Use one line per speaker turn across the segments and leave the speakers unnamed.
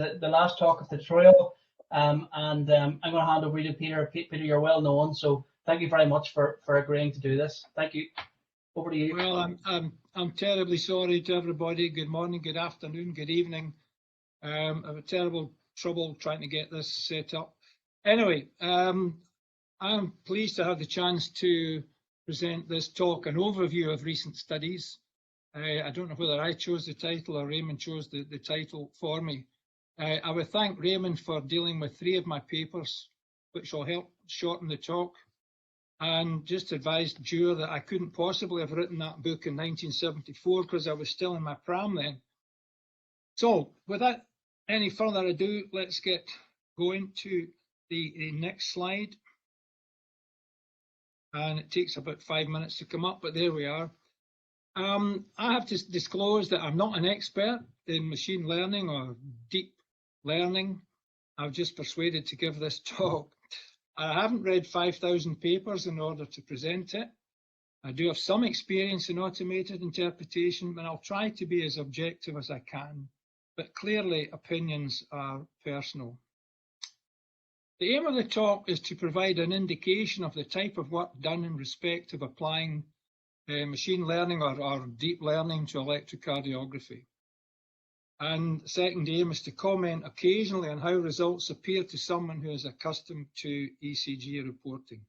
the last talk of the tutorial, and I'm going to hand over to Peter. Peter, you're well known, so thank you very much for agreeing to do this. Thank you. Over to you.
Well, I'm terribly sorry to everybody. Good morning, good afternoon, good evening. I've had terrible trouble trying to get this set up. Anyway, I'm pleased to have the chance to present this talk, an overview of recent studies. I don't know whether I chose the title or Raymond chose the title for me. I would thank Raymond for dealing with 3 of my papers, which will help shorten the talk, and just advised Dewar that I couldn't possibly have written that book in 1974 because I was still in my pram then. So without any further ado, let's get going to the next slide. And it takes about 5 minutes to come up, but there we are. I have to disclose that I'm not an expert in machine learning or deep learning. I've just persuaded to give this talk. I haven't read 5,000 papers in order to present it. I do have some experience in automated interpretation, but I'll try to be as objective as I can. But clearly, opinions are personal. The aim of the talk is to provide an indication of the type of work done in respect of applying machine learning or deep learning to electrocardiography. And the second aim is to comment occasionally on how results appear to someone who is accustomed to ECG reporting.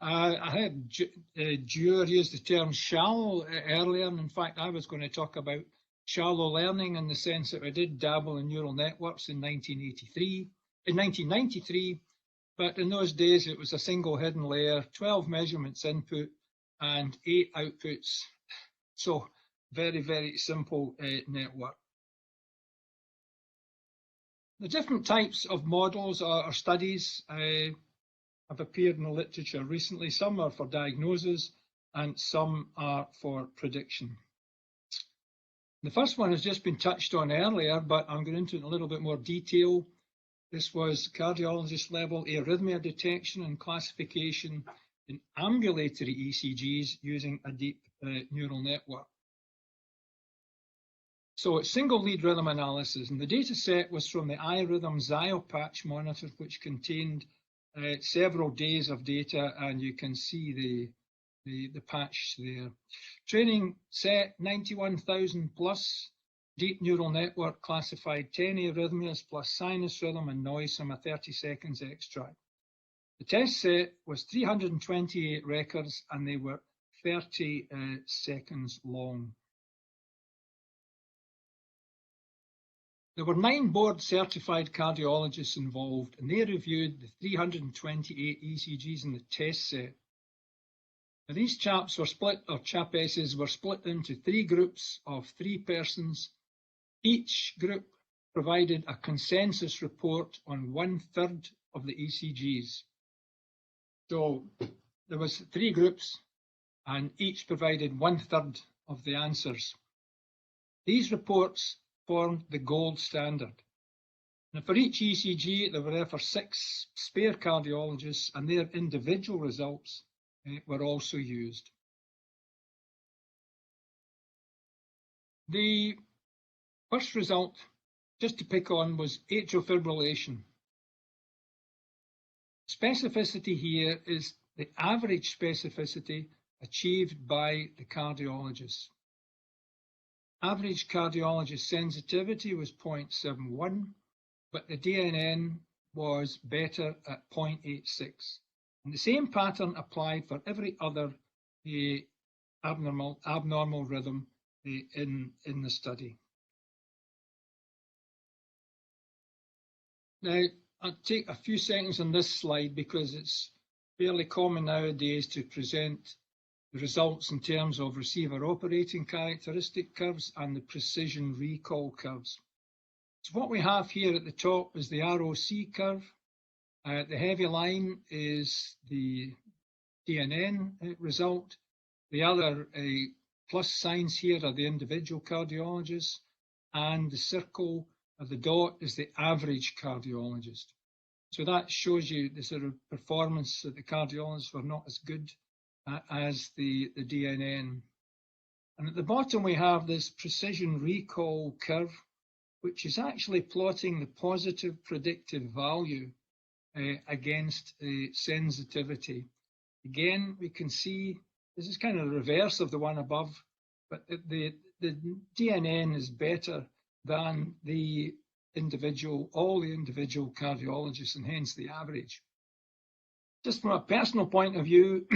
I had Dewar use the term shallow earlier, and in fact I was going to talk about shallow learning in the sense that I did dabble in neural networks in 1993, but in those days it was a single hidden layer, 12 measurements input and 8 outputs. So very, very simple network. The different types of models or studies have appeared in the literature recently. Some are for diagnosis and some are for prediction. The first one has just been touched on earlier, but I'm going into it in a little bit more detail. This was cardiologist level arrhythmia detection and classification in ambulatory ECGs using a deep neural network. So it's single lead rhythm analysis, and the data set was from the iRhythm XioPatch monitor, which contained several days of data, and you can see the patch there. Training set 91,000 plus, deep neural network classified 10 arrhythmias plus sinus rhythm and noise from a 30 seconds extract. The test set was 328 records and they were 30 seconds long. There were 9 board certified cardiologists involved, and they reviewed the 328 ECGs in the test set. Now, these chaps were split, or chapesses were split into 3 groups of 3 persons. Each group provided a consensus report on 1/3 of the ECGs. So there was 3 groups and each provided 1/3 of the answers. These reports formed the gold standard. Now, for each ECG, there were therefore 6 spare cardiologists, and their individual results were also used. The first result, just to pick on, was atrial fibrillation. Specificity here is the average specificity achieved by the cardiologist. Average cardiologist sensitivity was 0.71, but the DNN was better at 0.86. And the same pattern applied for every other abnormal rhythm in the study. Now, I'll take a few seconds on this slide because it's fairly common nowadays to present the results in terms of receiver operating characteristic curves and the precision recall curves. So what we have here at the top is the ROC curve. The heavy line is the DNN result. The other plus signs here are the individual cardiologists, and the circle of the dot is the average cardiologist. So that shows you the sort of performance that the cardiologists were not as good as the DNN. And at the bottom we have this precision recall curve, which is actually plotting the positive predictive value against sensitivity. Again, we can see this is kind of the reverse of the one above, but the DNN is better than all the individual cardiologists, and hence the average. Just from a personal point of view,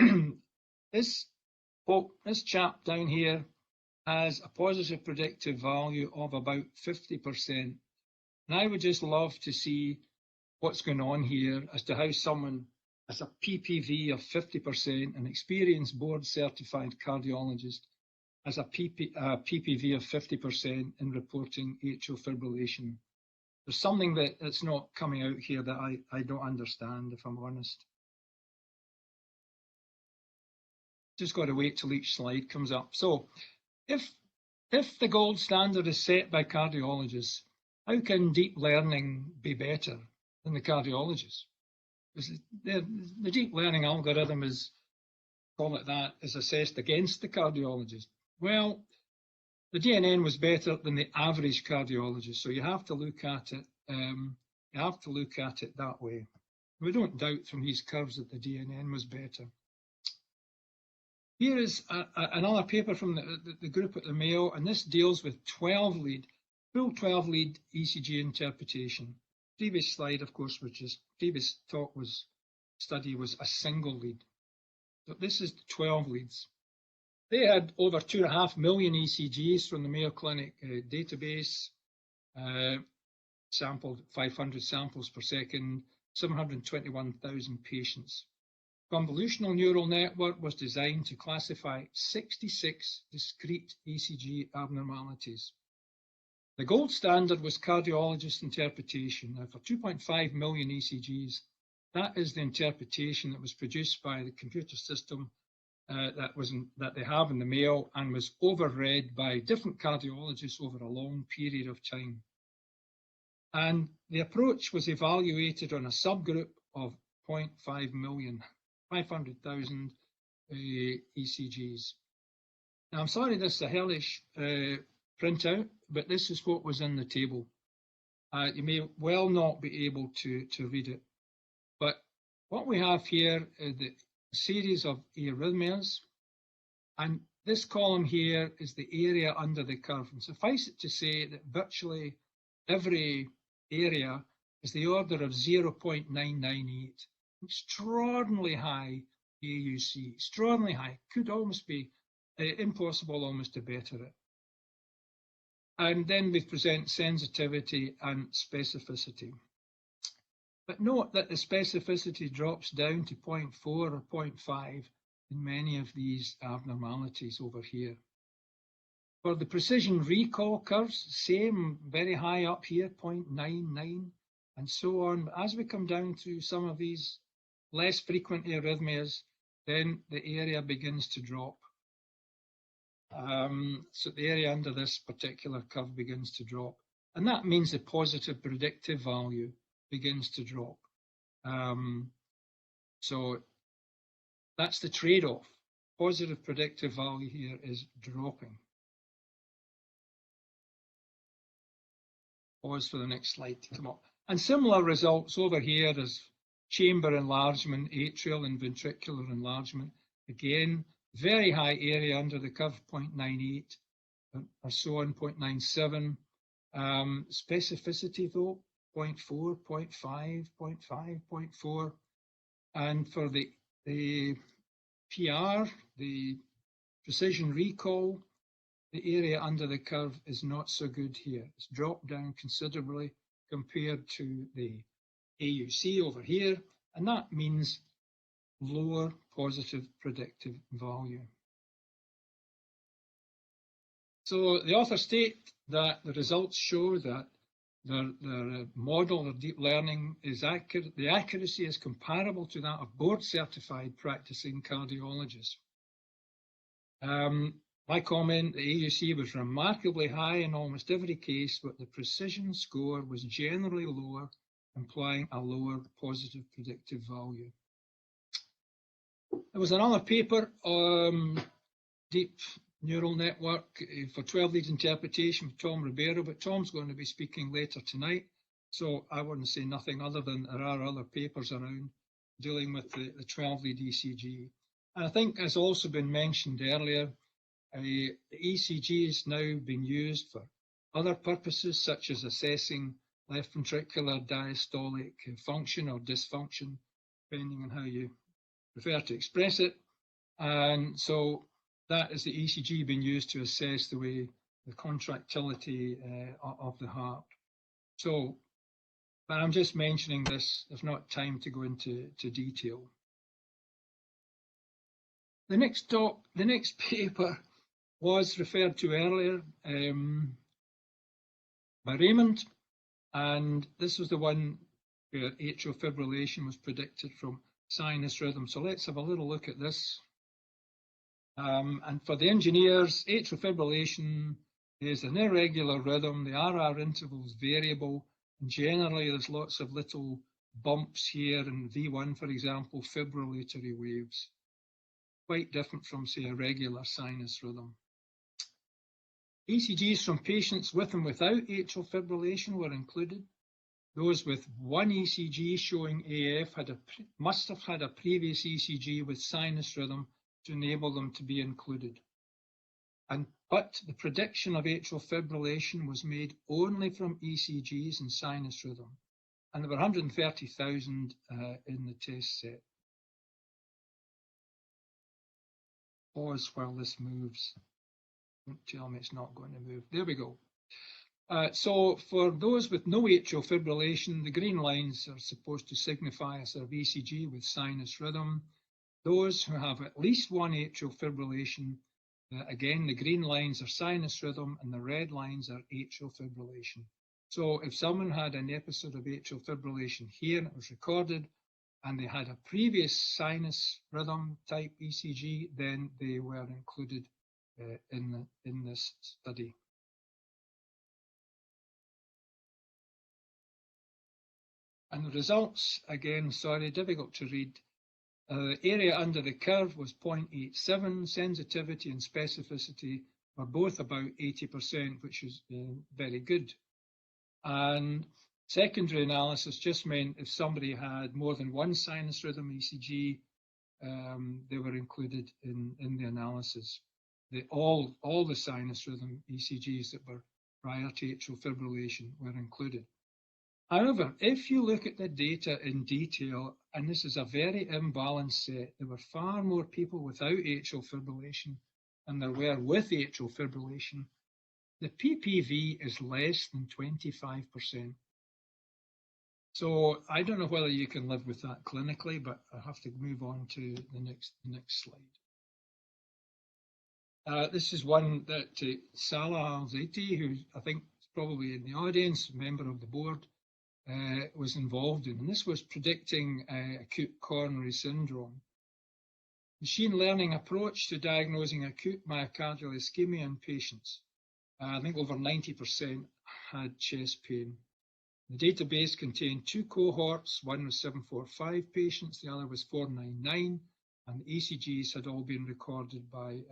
this chap down here has a positive predictive value of about 50%. And I would just love to see what's going on here as to how someone has a PPV of 50%, an experienced board certified cardiologist has a PPV of 50% in reporting atrial fibrillation. There's something that's not coming out here that I don't understand, if I'm honest. Just got to wait till each slide comes up. So if the gold standard is set by cardiologists, how can deep learning be better than the cardiologists? Because the deep learning algorithm is, call it that, is assessed against the cardiologist. Well, the DNN was better than the average cardiologist, so you have to look at it. That way. We don't doubt from these curves that the DNN was better. Here is another paper from the group at the Mayo, and this deals with full 12-lead ECG interpretation. Previous slide, of course, previous study was a single lead. So this is 12 leads. They had over 2.5 million ECGs from the Mayo Clinic database, sampled 500 samples per second, 721,000 patients. Convolutional neural network was designed to classify 66 discrete ECG abnormalities. The gold standard was cardiologist interpretation. Now, for 2.5 million ECGs, that is the interpretation that was produced by the computer system that they have in the Mayo and was overread by different cardiologists over a long period of time. And the approach was evaluated on a subgroup of 0.5 million, 500,000 ECGs. Now, I'm sorry this is a hellish printout, but this is what was in the table. You may well not be able to read it, but what we have here is the series of arrhythmias, and this column here is the area under the curve. And suffice it to say that virtually every area is the order of 0.998. Extraordinarily high AUC, extraordinarily high, could almost be impossible almost to better it. And then we present sensitivity and specificity. But note that the specificity drops down to 0.4 or 0.5 in many of these abnormalities over here. For the precision recall curves, same, very high up here, 0.99, and so on. As we come down to some of these less frequent arrhythmias, then the area begins to drop. So the area under this particular curve begins to drop. And that means the positive predictive value begins to drop. So that's the trade-off. Positive predictive value here is dropping. Pause for the next slide to come up. And similar results over here as chamber enlargement, atrial and ventricular enlargement. Again, very high area under the curve, 0.98 or so on, 0.97. Specificity though, 0.4, 0.5, 0.5, 0.4. And for the PR, the precision recall, the area under the curve is not so good here. It's dropped down considerably compared to the AUC over here, and that means lower positive predictive value. So the authors state that the results show that their model of deep learning is accurate. The accuracy is comparable to that of board-certified practicing cardiologists. My comment, the AUC was remarkably high in almost every case, but the precision score was generally lower, implying a lower positive predictive value. There was another paper, deep neural network for 12 leads interpretation with Tom Ribeiro, but Tom's going to be speaking later tonight. So I wouldn't say nothing other than there are other papers around dealing with the 12 lead ECG. And I think, as also been mentioned earlier, the ECG is now being used for other purposes, such as assessing left ventricular diastolic function or dysfunction, depending on how you prefer to express it. And so that is the ECG being used to assess the contractility of the heart. So, but I'm just mentioning this, there's not time to go into detail. The next paper was referred to earlier by Raymond, and this was the one where atrial fibrillation was predicted from sinus rhythm. So let's have a little look at this. And for the engineers, atrial fibrillation is an irregular rhythm. The RR interval is variable, and generally there's lots of little bumps here in V1, for example, fibrillatory waves. Quite different from, say, a regular sinus rhythm. ECGs from patients with and without atrial fibrillation were included. Those with one ECG showing AF must have had a previous ECG with sinus rhythm to enable them to be included. But the prediction of atrial fibrillation was made only from ECGs and sinus rhythm, and there were 130,000 in the test set. Pause while this moves. Don't tell me it's not going to move. There we go. So for those with no atrial fibrillation, the green lines are supposed to signify a sort of ECG with sinus rhythm. Those who have at least one atrial fibrillation, again, the green lines are sinus rhythm and the red lines are atrial fibrillation. So if someone had an episode of atrial fibrillation here and it was recorded, and they had a previous sinus rhythm type ECG, then they were included in this study. And the results, again, sorry, difficult to read. The area under the curve was 0.87. Sensitivity and specificity were both about 80%, which is very good. And secondary analysis just meant if somebody had more than one sinus rhythm ECG, they were included in the analysis. All the sinus rhythm ECGs that were prior to atrial fibrillation were included. However, if you look at the data in detail, and this is a very imbalanced set, there were far more people without atrial fibrillation than there were with atrial fibrillation. The PPV is less than 25%. So I don't know whether you can live with that clinically, but I have to move on to the next slide. This is one that Salah Al-Zaiti, who I think is probably in the audience, member of the board, was involved in. And this was predicting acute coronary syndrome. Machine learning approach to diagnosing acute myocardial ischemia in patients. I think over 90% had chest pain. The database contained two cohorts. One was 745 patients, the other was 499, and the ECGs had all been recorded by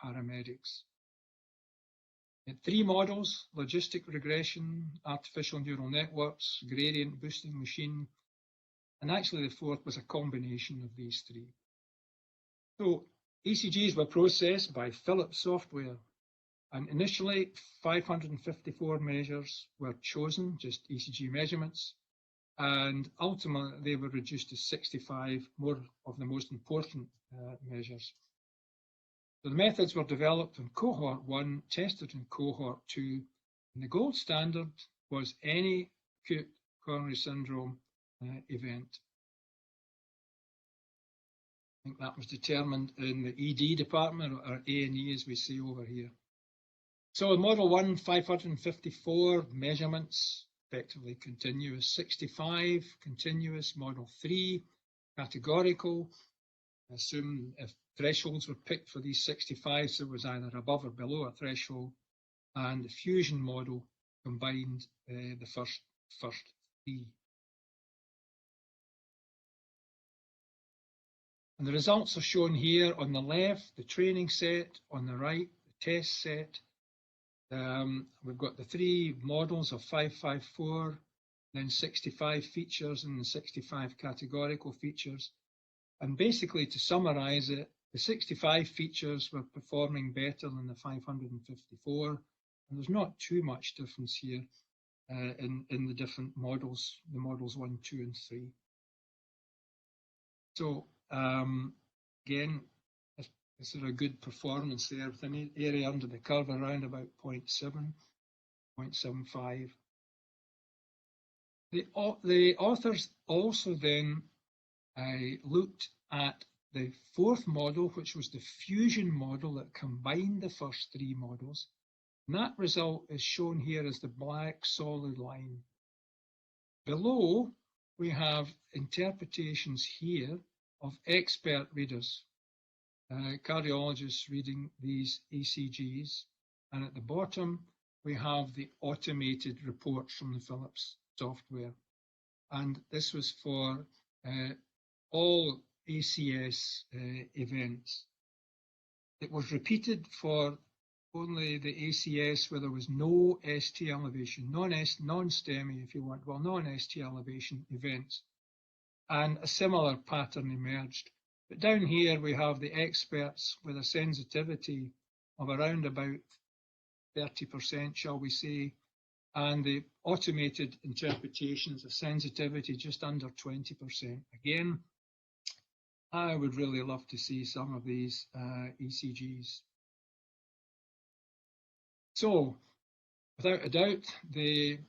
paramedics. Three models: logistic regression, artificial neural networks, gradient boosting machine, and actually the fourth was a combination of these three. So ECGs were processed by Philips software, and initially 554 measures were chosen, just ECG measurements, and ultimately they were reduced to 65 more of the most important measures. So the methods were developed in cohort 1, tested in cohort 2, and the gold standard was any acute coronary syndrome event. I think that was determined in the ED department, or A&E as we say over here. So in model 1, 554 measurements, effectively continuous, 65 continuous, model 3 categorical. Assume if thresholds were picked for these 65, so it was either above or below a threshold, and the fusion model combined the first three. And the results are shown here on the left, the training set, on the right, the test set. We've got the 3 models of 554, then 65 features and 65 categorical features. And basically, to summarize it, the 65 features were performing better than the 554, and there's not too much difference here in the different models, the models 1, 2, and 3. So again, this is a good performance there with an area under the curve around about 0.7, 0.75. The authors also then looked at the 4th model, which was the fusion model that combined the first 3 models. And that result is shown here as the black solid line. Below, we have interpretations here of expert readers, cardiologists reading these ECGs. And at the bottom, we have the automated reports from the Philips software. And this was for all ACS events. It was repeated for only the ACS where there was no ST elevation, non-STEMI if you want, well, non-ST elevation events. And a similar pattern emerged. But down here we have the experts with a sensitivity of around about 30%, shall we say, and the automated interpretations of sensitivity just under 20%. Again, I would really love to see some of these ECGs. So, without a doubt, the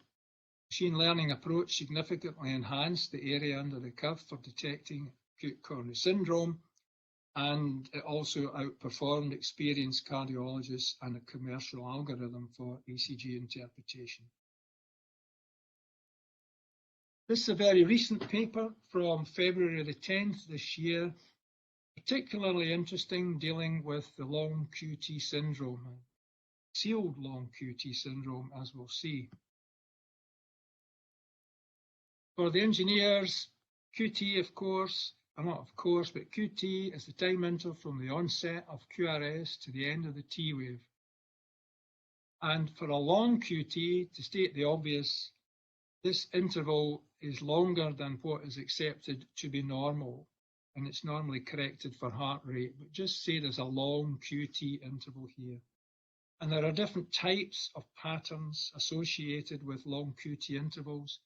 machine learning approach significantly enhanced the area under the curve for detecting acute coronary syndrome, and it also outperformed experienced cardiologists and a commercial algorithm for ECG interpretation. This is a very recent paper from February the 10th this year, particularly interesting, dealing with the long QT syndrome, sealed long QT syndrome, as we'll see. For the engineers, QT, of course, not of course, but QT is the time interval from the onset of QRS to the end of the T wave. And for a long QT, to state the obvious, this interval is longer than what is accepted to be normal, and it's normally corrected for heart rate, but just say there's a long QT interval here. And there are different types of patterns associated with long QT intervals.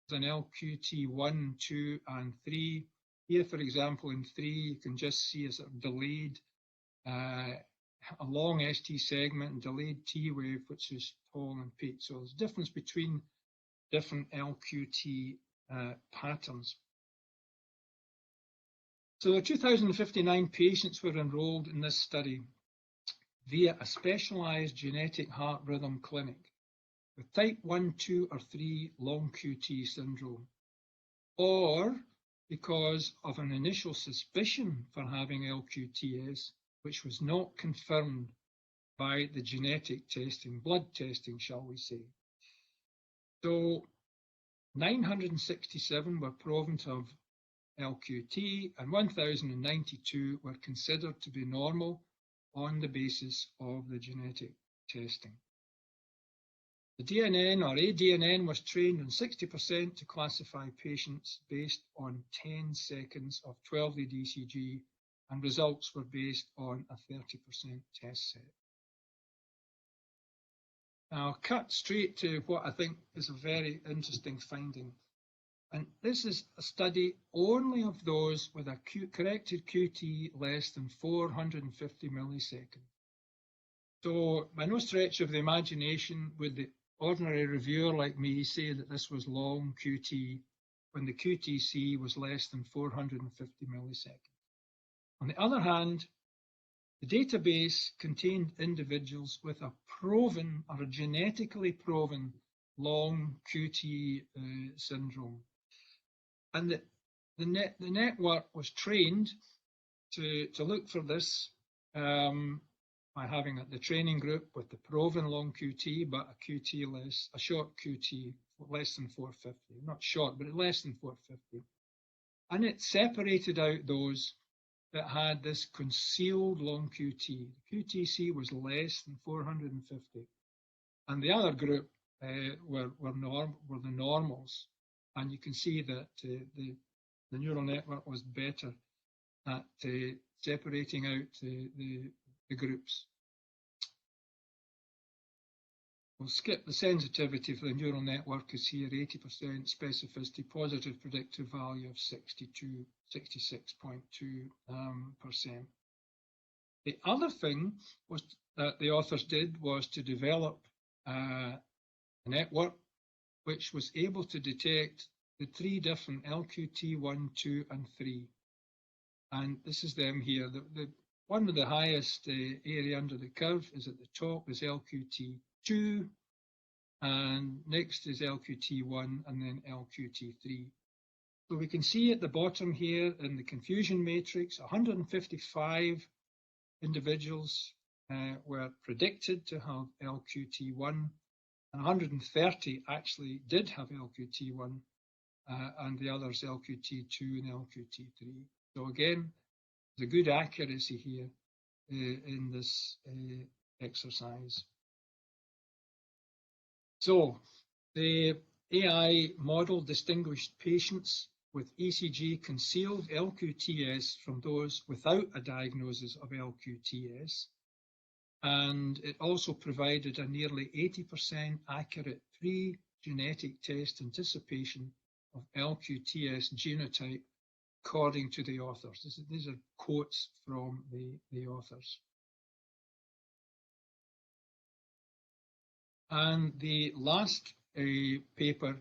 There's an LQT 1, 2, and 3. Here, for example, in 3, you can just see a sort of delayed, a long ST segment and delayed T wave, which is tall and peak. So there's a difference between different LQT patterns. So 2,059 patients were enrolled in this study via a specialized genetic heart rhythm clinic with type 1, 2, or 3 long QT syndrome, or because of an initial suspicion for having LQTS, which was not confirmed by the genetic testing, blood testing, shall we say. So 967 were proven to have LQT, and 1,092 were considered to be normal on the basis of the genetic testing. The DNN or ADNN was trained on 60% to classify patients based on 10 seconds of 12-lead ECG, and results were based on a 30% test set. Now, I'll cut straight to what I think is a very interesting finding. And this is a study only of those with a corrected QT less than 450 milliseconds. So, by no stretch of the imagination would the ordinary reviewer like me say that this was long QT when the QTC was less than 450 milliseconds. On the other hand, the database contained individuals with a proven or a genetically proven long QT syndrome. And the network was trained to look for this by having the training group with the proven long QT, but a short QT less than 450, not short, but less than 450. And it separated out those that had this concealed long QT. The QTC was less than 450. And the other group were the normals. And you can see that the neural network was better at separating out the groups. We'll skip the sensitivity for the neural network is here, 80% specificity, positive predictive value of 66.2%. The other thing was that the authors did was to develop a network which was able to detect the three different LQT 1, 2, and 3. And this is them here. The one with the highest area under the curve is at the top is LQT 2, and next is LQT1, and then LQT3. So we can see at the bottom here in the confusion matrix, 155 individuals were predicted to have LQT1, and 130 actually did have LQT1, and the others LQT2 and LQT3. So again, there's a good accuracy here in this exercise. So the AI model distinguished patients with ECG concealed LQTS from those without a diagnosis of LQTS. And it also provided a nearly 80% accurate pre-genetic test anticipation of LQTS genotype, according to the authors. These are quotes from the authors. And the last paper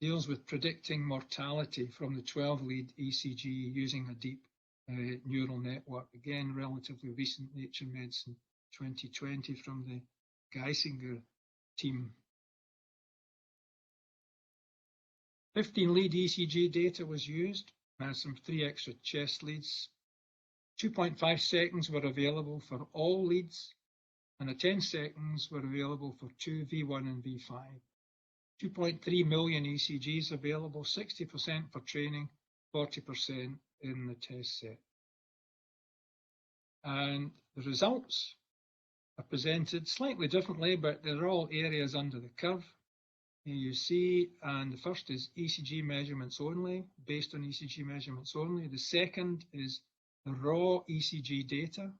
deals with predicting mortality from the 12-lead ECG using a deep neural network. Again, relatively recent, Nature Medicine 2020 from the Geisinger team. 15-lead ECG data was used, some 3 extra chest leads. 2.5 seconds were available for all leads, and 10 seconds were available for 2 V1 and V5. 2.3 million ECGs available, 60% for training, 40% in the test set. And the results are presented slightly differently, but they're all areas under the curve. Here you see, and the first is ECG measurements only, based on ECG measurements only. The second is the raw ECG data.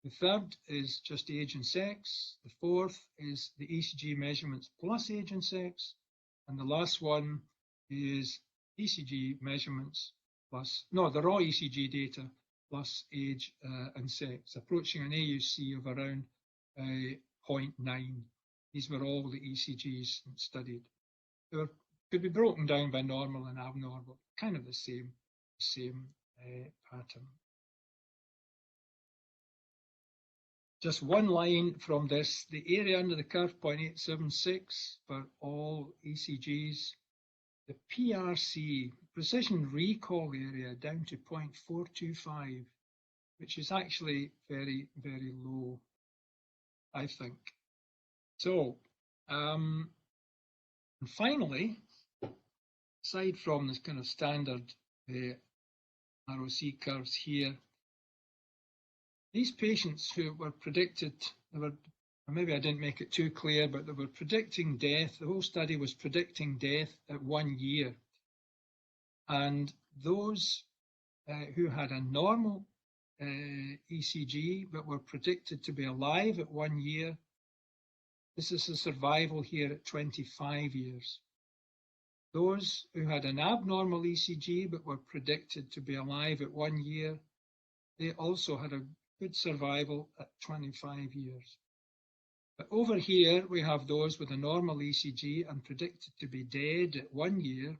The third is just age and sex. The fourth is the ECG measurements plus age and sex. And the last one is ECG measurements plus, no, the raw ECG data plus age and sex, approaching an AUC of around 0.9. These were all the ECGs studied. They could be broken down by normal and abnormal, kind of the same pattern. Just one line from this, the area under the curve, 0.876 for all ECGs. The PRC, precision recall area, down to 0.425, which is actually very, very low, I think. So, and finally, aside from this kind of standard ROC curves here, these patients who were predicted, maybe I didn't make it too clear, but they were predicting death. The whole study was predicting death at 1 year. And those who had a normal ECG but were predicted to be alive at 1 year, this is the survival here at 25 years. Those who had an abnormal ECG but were predicted to be alive at 1 year, they also had a good survival at 25 years. But over here, we have those with a normal ECG and predicted to be dead at 1 year.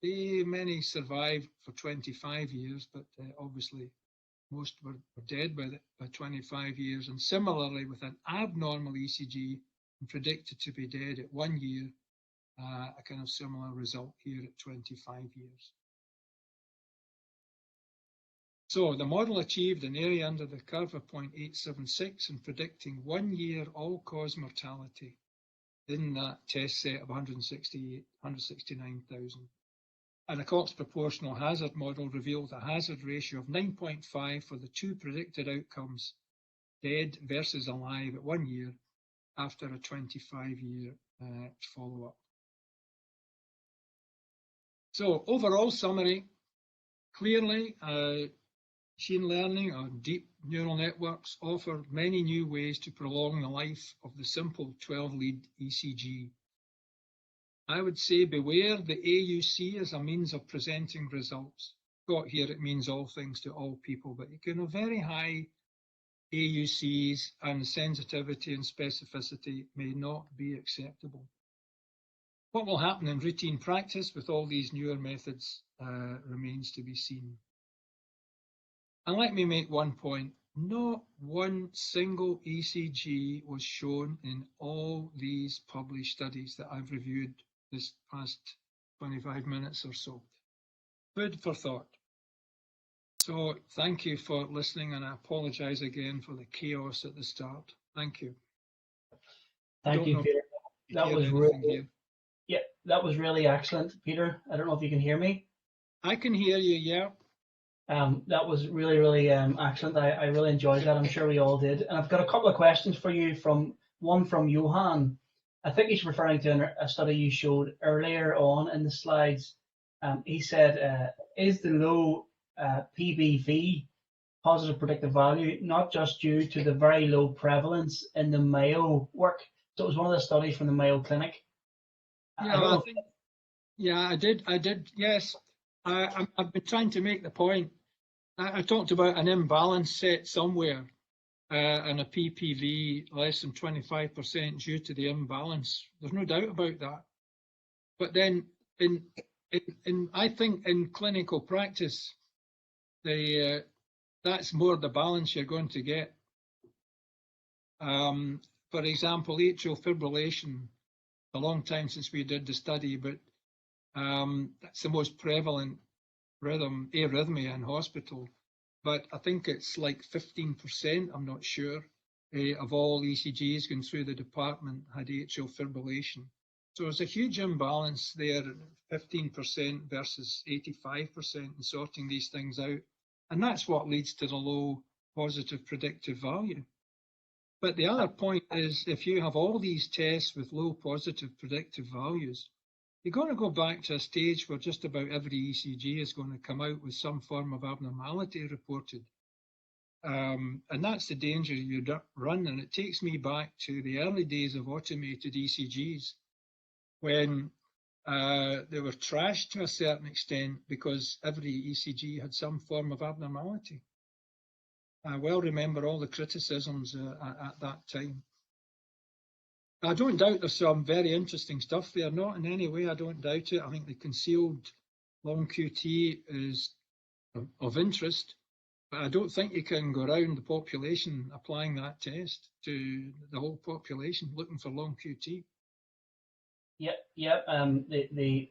Many survived for 25 years, but obviously most were dead by 25 years. And similarly, with an abnormal ECG and predicted to be dead at 1 year, a kind of similar result here at 25 years. So the model achieved an area under the curve of 0.876 and predicting 1 year all-cause mortality in that test set of 169,000. And a Cox proportional hazard model revealed a hazard ratio of 9.5 for the two predicted outcomes, dead versus alive at 1 year after a 25-year follow-up. So overall summary, clearly machine learning or deep neural networks offer many new ways to prolong the life of the simple 12-lead ECG. I would say beware the AUC as a means of presenting results. Got here, it means all things to all people, but you can have very high AUCs and sensitivity and specificity may not be acceptable. What will happen in routine practice with all these newer methods remains to be seen. And let me make one point. Not one single ECG was shown in all these published studies that I've reviewed this past 25 minutes or so. Food for thought. So thank you for listening, and I apologize again for the chaos at the start. Thank you.
Thank you, Peter. That was really, yeah, that was really excellent, Peter. I don't know if you can hear me.
I can hear you, yeah.
That was really, really excellent. I really enjoyed that. I'm sure we all did. And I've got a couple of questions for you. One from Johan. I think he's referring to a study you showed earlier on in the slides. He said, is the low PBV, positive predictive value, not just due to the very low prevalence in the Mayo work? So it was one of the studies from the Mayo Clinic.
Yeah, I did. Yes, I've been trying to make the point. I talked about an imbalance set somewhere, and a PPV less than 25% due to the imbalance. There's no doubt about that. But then, I think in clinical practice, that's more the balance you're going to get. For example, atrial fibrillation. A long time since we did the study, but that's the most prevalent arrhythmia in hospital. But I think it's like 15%, I'm not sure, of all ECGs going through the department had atrial fibrillation. So there's a huge imbalance there, 15% versus 85% in sorting these things out. And that's what leads to the low positive predictive value. But the other point is, if you have all these tests with low positive predictive values, you're going to go back to a stage where just about every ECG is going to come out with some form of abnormality reported. And that's the danger you run. And it takes me back to the early days of automated ECGs, when they were trashed to a certain extent because every ECG had some form of abnormality. I well remember all the criticisms at that time. I don't doubt there's some very interesting stuff there, not in any way, I don't doubt it. I think the concealed long QT is of interest, but I don't think you can go around the population applying that test to the whole population looking for long QT.
Yep. The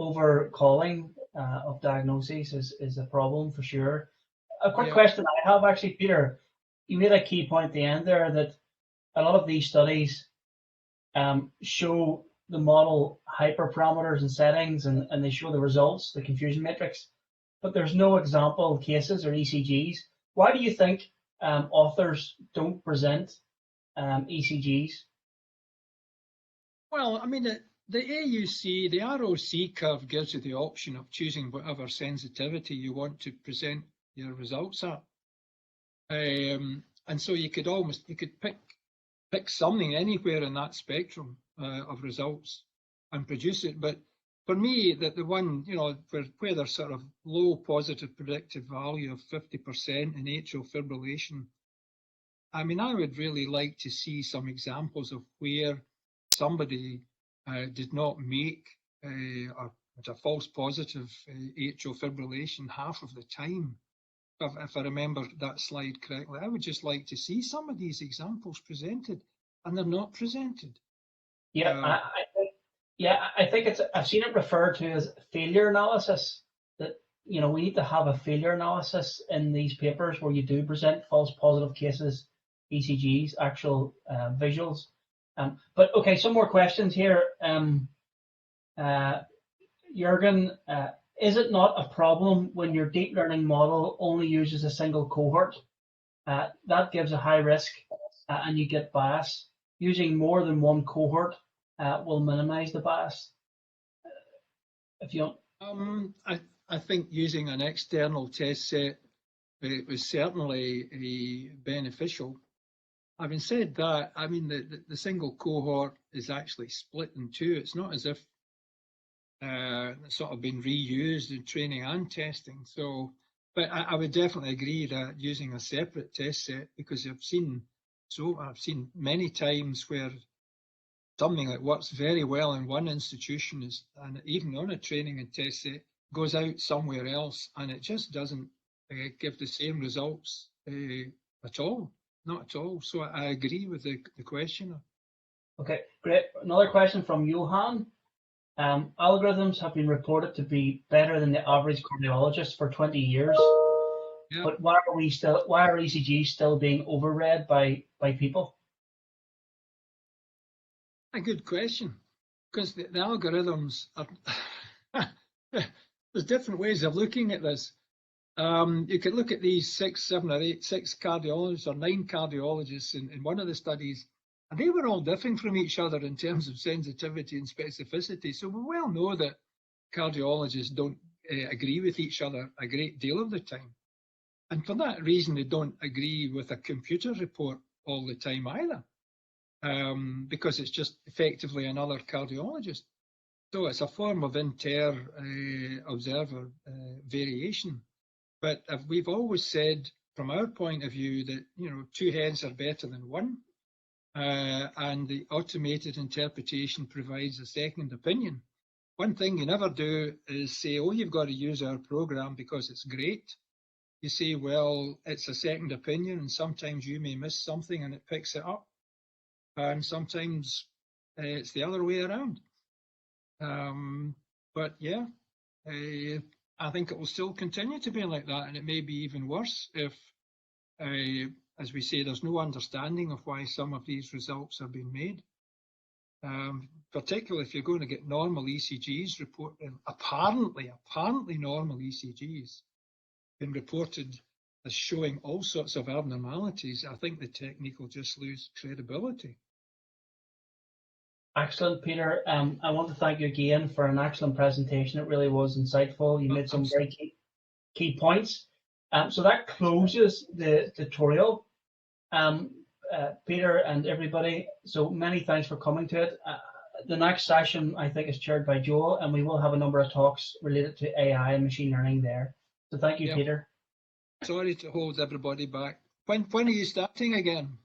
overcalling of diagnoses is a problem for sure. A quick question I have actually, Peter, you made a key point at the end there that a lot of these studies show the model hyperparameters and settings, and they show the results, the confusion matrix, but there's no example cases or ECGs. Why do you think authors don't present ECGs?
Well, I mean, the AUC, the ROC curve gives you the option of choosing whatever sensitivity you want to present your results at. And so you could pick something anywhere in that spectrum of results and produce it. But for me, the one, where there's sort of low positive predictive value of 50% in atrial fibrillation, I mean, I would really like to see some examples of where somebody did not make a false positive atrial fibrillation half of the time. If I remember that slide correctly, I would just like to see some of these examples presented, and they're not presented.
Yeah, I think I've seen it referred to as failure analysis. That we need to have a failure analysis in these papers where you do present false positive cases, ECGs, actual visuals. But okay, some more questions here. Jürgen, is it not a problem when your deep learning model only uses a single cohort? That gives a high risk and you get bias. Using more than one cohort will minimize the bias. If you don't.
I think using an external test set was certainly beneficial. Having said that, I mean, the single cohort is actually split in two. It's not as if it's sort of been reused in training and testing. So, but I would definitely agree that using a separate test set, because I've seen many times where something that works very well in one institution is, and even on a training and test set, goes out somewhere else, and it just doesn't give the same results at all. Not at all. So I agree with the questioner.
Okay, great. Another question from Johan. Algorithms have been reported to be better than the average cardiologist for 20 years. Yeah. But why are ECGs still being overread by people?
A good question, because the algorithms are there's different ways of looking at this. You could look at these 6 cardiologists or 9 cardiologists in one of the studies, and they were all different from each other in terms of sensitivity and specificity. So we well know that cardiologists don't agree with each other a great deal of the time. And for that reason, they don't agree with a computer report all the time either, because it's just effectively another cardiologist. So it's a form of inter-observer variation. But we've always said, from our point of view, that 2 heads are better than 1, and the automated interpretation provides a second opinion. One thing you never do is say, "Oh, you've got to use our program because it's great." You say, "Well, it's a second opinion, and sometimes you may miss something, and it picks it up, and sometimes it's the other way around." But yeah. I think it will still continue to be like that, and it may be even worse if, as we say, there's no understanding of why some of these results are being made. Particularly if you're going to get normal ECGs reported, apparently normal ECGs been reported as showing all sorts of abnormalities. I think the technique will just lose credibility.
Excellent, Peter. I want to thank you again for an excellent presentation. It really was insightful. You made some very key points. So that closes the tutorial, Peter and everybody. So many thanks for coming to it. The next session, I think, is chaired by Joel, and we will have a number of talks related to AI and machine learning there. So thank you, Peter.
Sorry to hold everybody back. When are you starting again?